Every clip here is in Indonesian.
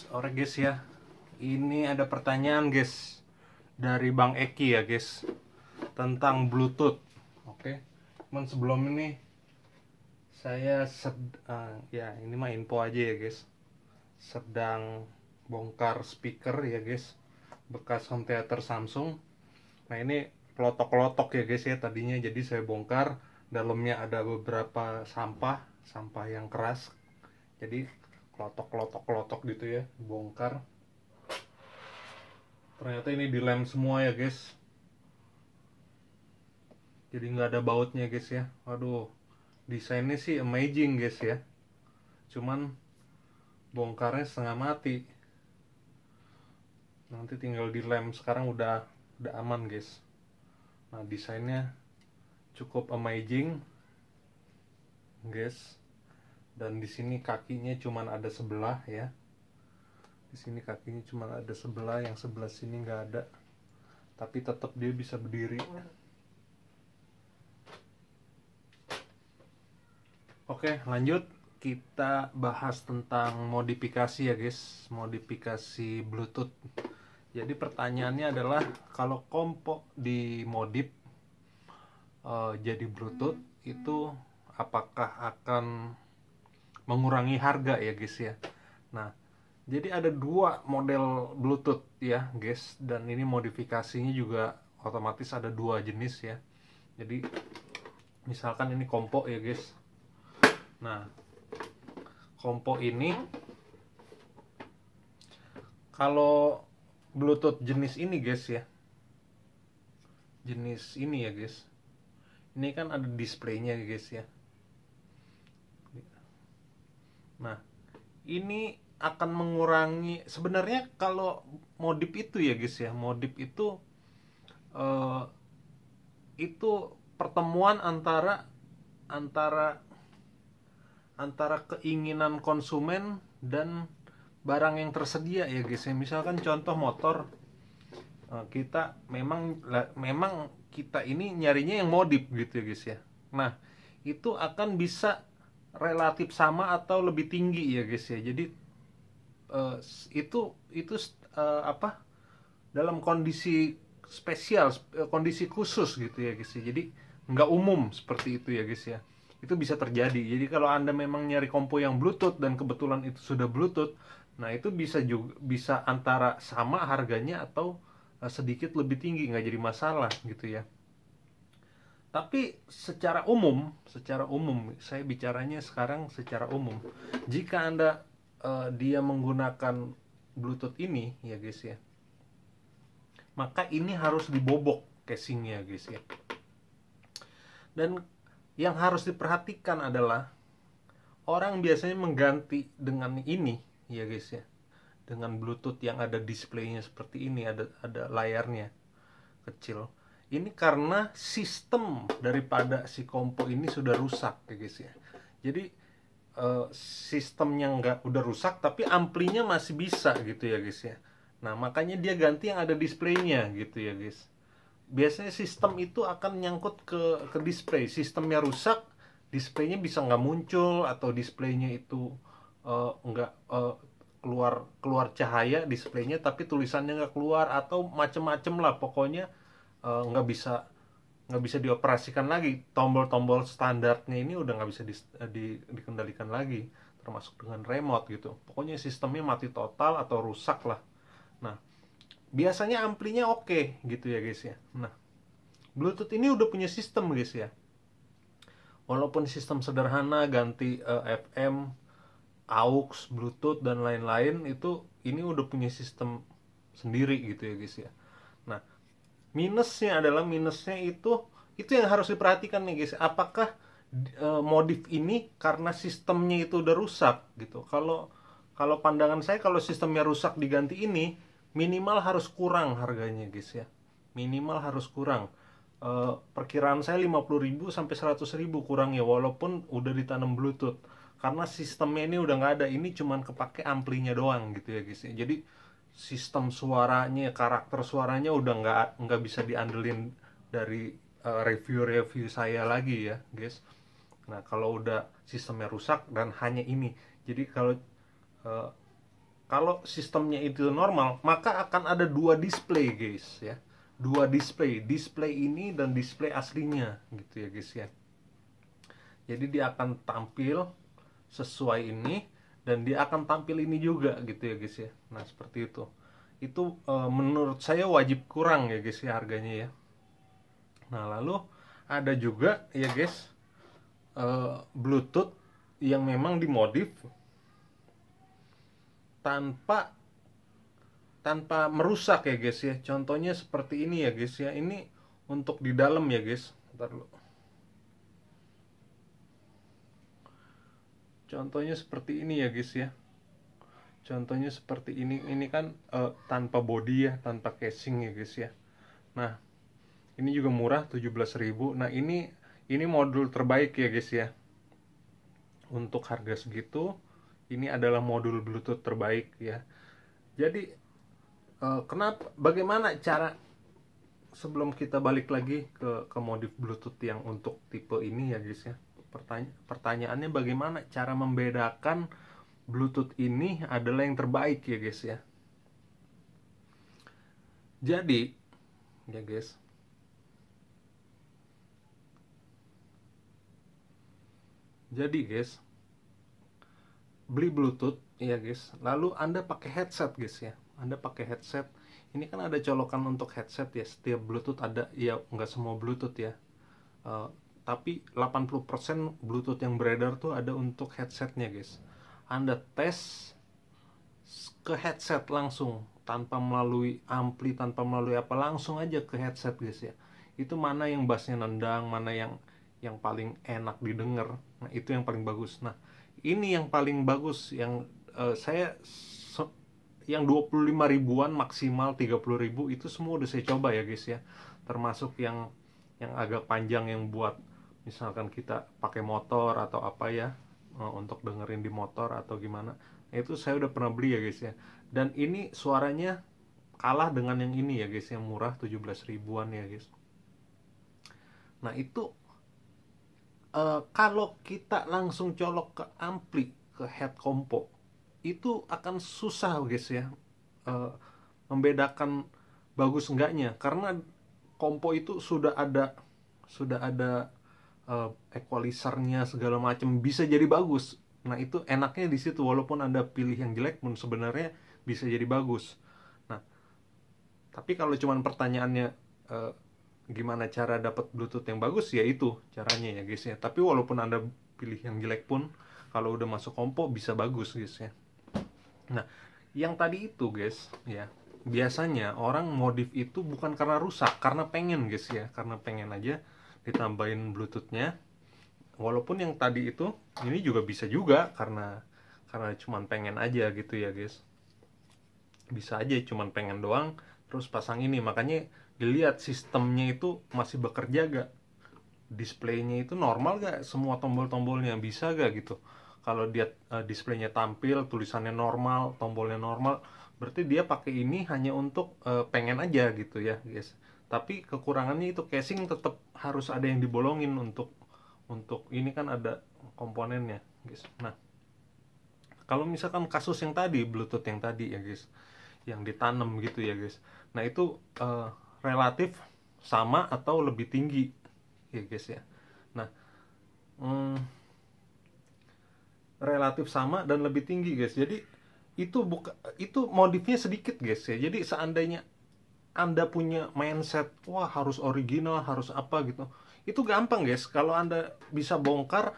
Ore guys ya. Ini ada pertanyaan guys dari Bang Eki ya guys tentang Bluetooth. Oke. Cuman sebelum ini saya ya ini mah info aja ya guys. Sedang bongkar speaker ya guys. Bekas home theater Samsung. Nah, ini kelotok-kelotok ya guys ya tadinya, jadi saya bongkar. Dalamnya ada beberapa sampah yang keras. Jadi kelotok gitu ya, bongkar. Ternyata ini dilem semua ya guys, jadi nggak ada bautnya guys ya. Waduh, desainnya sih amazing guys ya, cuman bongkarnya setengah mati. Nanti tinggal dilem, sekarang udah aman guys. Nah, desainnya cukup amazing guys. Dan di sini kakinya cuman ada sebelah ya. Di sini kakinya cuma ada sebelah, yang sebelah sini nggak ada. Tapi tetap dia bisa berdiri. Oke, lanjut kita bahas tentang modifikasi ya guys, modifikasi Bluetooth. Jadi pertanyaannya adalah kalau kompo dimodif jadi Bluetooth itu apakah akan mengurangi harga ya guys ya. Nah, jadi ada dua model Bluetooth ya guys, dan ini modifikasinya juga otomatis ada dua jenis ya. Jadi misalkan ini kompo ya guys. Nah, kompo ini kalau Bluetooth jenis ini guys ya, jenis ini ya guys, ini kan ada displaynya guys ya. Nah, ini akan mengurangi, sebenarnya kalau modif itu ya guys ya, modif itu pertemuan antara keinginan konsumen dan barang yang tersedia ya guys ya. Misalkan contoh motor, kita memang kita ini nyarinya yang modif gitu ya guys ya. Nah, itu akan bisa relatif sama atau lebih tinggi ya guys ya. Jadi itu apa, dalam kondisi spesial, kondisi khusus gitu ya guys ya. Jadi nggak umum seperti itu ya guys ya. Itu bisa terjadi. Jadi kalau Anda memang nyari kompo yang Bluetooth dan kebetulan itu sudah Bluetooth, nah itu bisa antara sama harganya atau sedikit lebih tinggi, nggak jadi masalah gitu ya. Tapi secara umum saya bicaranya sekarang secara umum. Jika Anda dia menggunakan Bluetooth ini ya guys ya, maka ini harus dibobok casingnya guys ya. Dan yang harus diperhatikan adalah orang biasanya mengganti dengan ini ya guys ya, dengan Bluetooth yang ada displaynya seperti ini, ada layarnya kecil. Ini karena sistem daripada si kompo ini sudah rusak ya guys ya. Jadi sistemnya udah rusak tapi amplinya masih bisa gitu ya guys ya. Nah, makanya dia ganti yang ada displaynya gitu ya guys. Biasanya sistem itu akan nyangkut ke display. Sistemnya rusak, displaynya bisa nggak muncul, atau displaynya itu nggak keluar cahaya displaynya tapi tulisannya nggak keluar, atau macem-macem lah pokoknya. Nggak bisa dioperasikan lagi. Tombol-tombol standarnya ini udah nggak bisa dikendalikan lagi, termasuk dengan remote gitu. Pokoknya sistemnya mati total atau rusak lah. Nah, biasanya amplinya oke gitu ya guys ya. Nah, Bluetooth ini udah punya sistem guys ya. Walaupun sistem sederhana, ganti FM, AUX, Bluetooth dan lain-lain, ini udah punya sistem sendiri gitu ya guys ya. Nah, minusnya itu yang harus diperhatikan nih guys. Apakah modif ini karena sistemnya itu udah rusak gitu. Kalau pandangan saya, kalau sistemnya rusak diganti ini, minimal harus kurang harganya guys ya. Minimal harus kurang. Perkiraan saya 50.000 sampai 100.000 kurang ya, walaupun udah ditanam Bluetooth. Karena sistemnya ini udah nggak ada, ini cuman kepake amplinya doang gitu ya guys ya. Jadi sistem suaranya, karakter suaranya udah nggak bisa diandelin dari review saya lagi ya guys. Nah, kalau udah sistemnya rusak dan hanya ini, jadi kalau kalau sistemnya itu normal, maka akan ada dua display guys ya. Dua display ini dan display aslinya gitu ya guys ya. Jadi dia akan tampil sesuai ini dan dia akan tampil ini juga gitu ya guys ya. Nah, seperti itu. Itu menurut saya wajib kurang ya guys ya harganya ya. Nah, lalu ada juga ya guys Bluetooth yang memang dimodif tanpa merusak ya guys ya. Contohnya seperti ini ya guys ya. Ini untuk di dalam ya guys. Bentar dulu. Contohnya seperti ini ya guys ya. Contohnya seperti ini kan tanpa body ya, tanpa casing ya guys ya. Nah, ini juga murah 17.000. Nah, ini modul terbaik ya guys ya. Untuk harga segitu, ini adalah modul Bluetooth terbaik ya. Jadi bagaimana cara, sebelum kita balik lagi ke modif Bluetooth yang untuk tipe ini ya guys ya. Pertanyaannya bagaimana cara membedakan Bluetooth ini adalah yang terbaik ya guys ya. Jadi ya guys, beli Bluetooth ya guys, lalu Anda pakai headset guys ya. Anda pakai headset, ini kan ada colokan untuk headset ya. Setiap Bluetooth ada, ya nggak semua Bluetooth ya, tapi 80% Bluetooth yang beredar tuh ada untuk headsetnya guys. Anda tes ke headset langsung, tanpa melalui ampli, tanpa melalui apa, langsung aja ke headset guys ya. Itu mana yang bassnya nendang, mana yang paling enak didengar. Nah, itu yang paling bagus. Nah, ini yang paling bagus yang yang 25 ribuan maksimal 30.000 itu semua udah saya coba ya guys ya. Termasuk yang agak panjang, yang buat misalkan kita pakai motor atau apa ya, untuk dengerin di motor atau gimana. Itu saya udah pernah beli ya guys ya. Dan ini suaranya kalah dengan yang ini ya guys, yang murah 17 ribuan ya guys. Nah, itu kalau kita langsung colok ke ampli, ke head compo, itu akan susah guys ya membedakan bagus enggaknya, karena kompo itu sudah ada equalizernya segala macam, bisa jadi bagus. Nah, itu enaknya di situ, walaupun Anda pilih yang jelek pun sebenarnya bisa jadi bagus. Nah, tapi kalau cuman pertanyaannya gimana cara dapat Bluetooth yang bagus, ya itu caranya ya guys ya. Tapi walaupun Anda pilih yang jelek pun, kalau udah masuk kompo bisa bagus guys ya. Nah, yang tadi itu guys ya, biasanya orang modif itu bukan karena rusak, karena pengen guys ya, karena pengen aja ditambahin Bluetoothnya. Walaupun yang tadi itu, ini juga bisa juga karena cuman pengen aja gitu ya guys. Bisa aja cuman pengen doang terus pasang ini. Makanya dilihat sistemnya itu masih bekerja gak, displaynya itu normal gak, semua tombol-tombolnya bisa gak gitu. Kalau dia displaynya tampil, tulisannya normal, tombolnya normal, berarti dia pakai ini hanya untuk pengen aja gitu ya guys. Tapi kekurangannya itu casing tetap harus ada yang dibolongin untuk ini kan ada komponennya guys. Nah, kalau misalkan kasus yang tadi, Bluetooth yang tadi ya guys, yang ditanam gitu ya guys, nah itu relatif sama atau lebih tinggi ya guys ya. Nah, relatif sama dan lebih tinggi guys. Jadi itu modifnya sedikit guys ya. Jadi seandainya Anda punya mindset, wah harus original, harus apa gitu, itu gampang guys. Kalau Anda bisa bongkar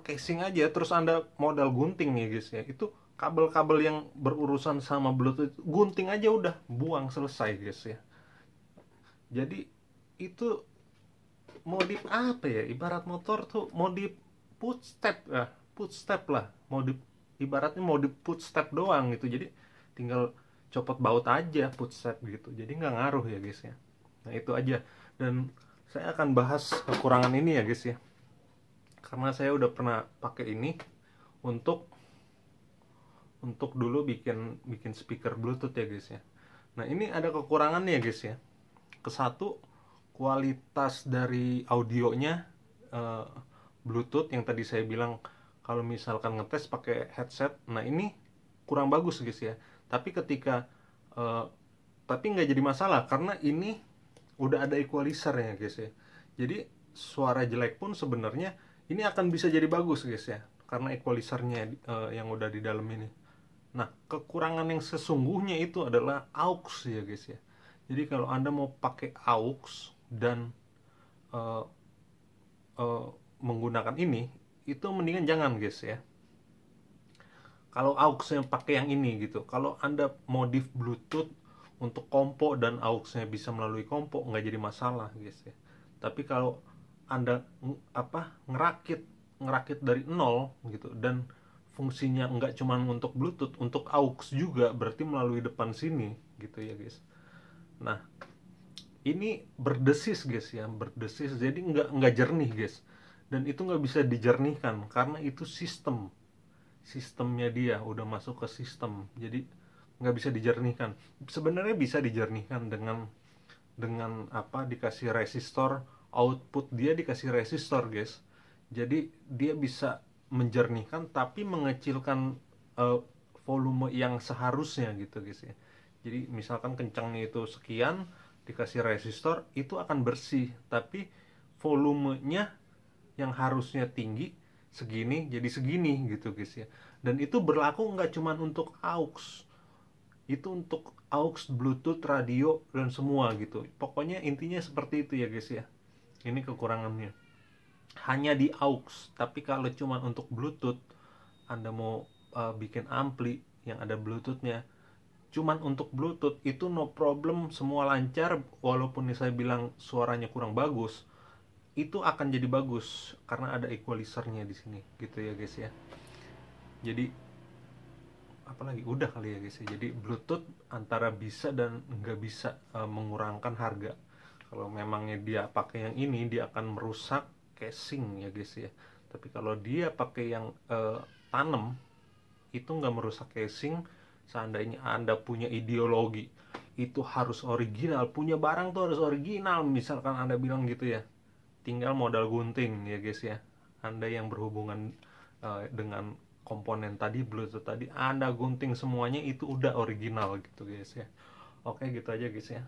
casing aja, terus Anda modal gunting ya guys ya, itu kabel-kabel yang berurusan sama Bluetooth, gunting aja udah, buang, selesai guys ya. Jadi itu modif apa ya, ibarat motor tuh modif footstep lah, modif, ibaratnya modif footstep doang gitu. Jadi tinggal copot baut aja footstep gitu, jadi nggak ngaruh ya guys ya. Nah, itu aja. Dan saya akan bahas kekurangan ini ya guys ya, karena saya udah pernah pakai ini untuk dulu bikin speaker Bluetooth ya guys ya. Nah, ini ada kekurangannya ya guys ya. Kesatu, kualitas dari audionya Bluetooth yang tadi saya bilang, kalau misalkan ngetes pakai headset, nah ini kurang bagus guys ya. Tapi ketika tapi nggak jadi masalah karena ini udah ada equalizer ya guys ya. Jadi suara jelek pun sebenarnya ini akan bisa jadi bagus guys ya, karena equalizernya yang udah di dalam ini. Nah, kekurangan yang sesungguhnya itu adalah aux ya guys ya. Jadi kalau Anda mau pakai aux dan menggunakan ini, itu mendingan jangan guys ya. Kalau aux-nya pakai yang ini gitu. Kalau Anda modif Bluetooth untuk kompo dan aux-nya bisa melalui kompo, nggak jadi masalah guys ya. Tapi kalau Anda ngerakit dari nol gitu, dan fungsinya nggak cuma untuk Bluetooth, untuk aux juga, berarti melalui depan sini gitu ya guys. Nah, ini berdesis guys ya, berdesis, jadi nggak jernih guys. Dan itu nggak bisa dijernihkan karena itu sistemnya dia udah masuk ke sistem, jadi nggak bisa dijernihkan. Sebenarnya bisa dijernihkan dengan dikasih resistor, output dia dikasih resistor guys. Jadi dia bisa menjernihkan tapi mengecilkan volume yang seharusnya gitu guys ya. Jadi misalkan kencangnya itu sekian, dikasih resistor itu akan bersih, tapi volumenya yang harusnya tinggi segini jadi segini gitu guys ya. Dan itu berlaku nggak cuma untuk aux, itu untuk aux, Bluetooth, radio, dan semua gitu. Pokoknya intinya seperti itu ya guys ya. Ini kekurangannya hanya di aux. Tapi kalau cuma untuk Bluetooth, Anda mau bikin ampli yang ada Bluetoothnya, cuman untuk Bluetooth itu no problem, semua lancar. Walaupun saya bilang suaranya kurang bagus, itu akan jadi bagus karena ada equalizernya di sini gitu ya guys ya. Jadi apalagi udah kali ya guys ya. Jadi Bluetooth antara bisa dan nggak bisa mengurangkan harga. Kalau memangnya dia pakai yang ini, dia akan merusak casing ya guys ya. Tapi kalau dia pakai yang tanam, itu nggak merusak casing. Seandainya Anda punya ideologi itu harus original, punya barang tuh harus original, misalkan Anda bilang gitu ya, tinggal modal gunting ya guys ya. Anda yang berhubungan dengan komponen tadi, Bluetooth tadi, Anda gunting semuanya itu udah original gitu guys ya. Oke, gitu aja guys ya.